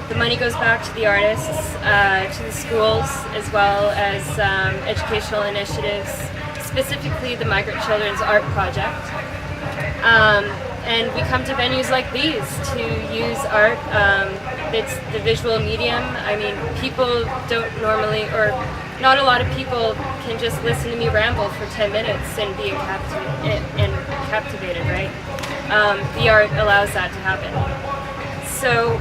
The money goes back to the artists, to the schools, as well as educational initiatives, specifically the Migrant Children's Art Project. And we come to venues like these to use art. It's the visual medium. I mean, people don't normally, or not a lot of people can just listen to me ramble for 10 minutes and be captivated, right? The art allows that to happen. So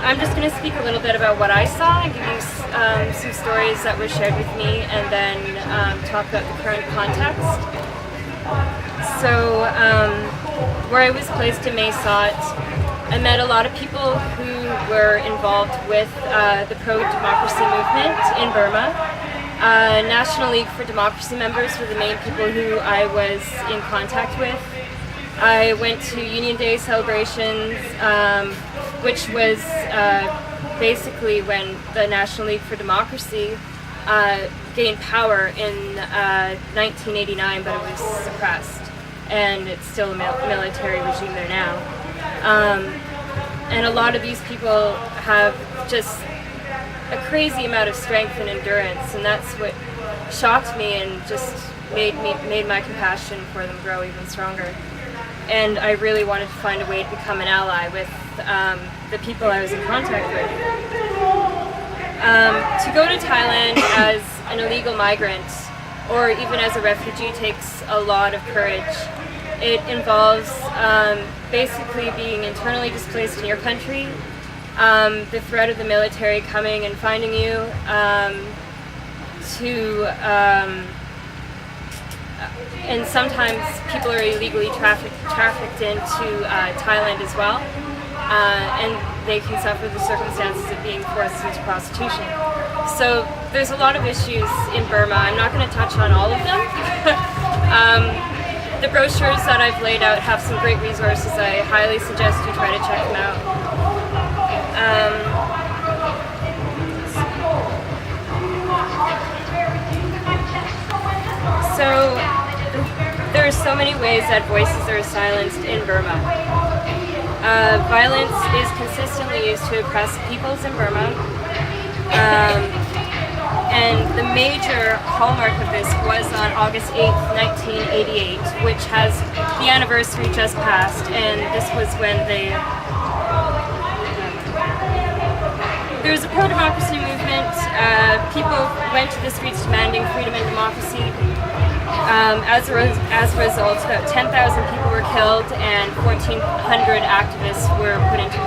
I'm just going to speak a little bit about what I saw and give you some stories that were shared with me, and then talk about the current context. So where I was placed in May Sot, I met a lot of people who were involved with the pro-democracy movement in Burma. National League for Democracy members were the main people who I was in contact with. I went to Union Day celebrations, which was basically when the National League for Democracy gained power in 1989, but it was suppressed, and it's still a military regime there now. And a lot of these people have just a crazy amount of strength and endurance, and that's what shocked me and just made my compassion for them grow even stronger. And I really wanted to find a way to become an ally with the people I was in contact with. To go to Thailand as an illegal migrant, or even as a refugee, takes a lot of courage. It involves basically being internally displaced in your country, the threat of the military coming and finding you, and sometimes people are illegally trafficked into Thailand as well, and they can suffer the circumstances of being forced into prostitution. So there's a lot of issues in Burma. I'm not going to touch on all of them. The brochures that I've laid out have some great resources. I highly suggest you try to check them out. So there are so many ways that voices are silenced in Burma. Violence is consistently used to oppress peoples in Burma. And the major hallmark of this was on August 8th, 1988, which has the anniversary just passed, and this was when there was a pro-democracy movement. People went to the streets demanding freedom and democracy. As a result, about 10,000 people were killed and 1,400 activists were put into prison.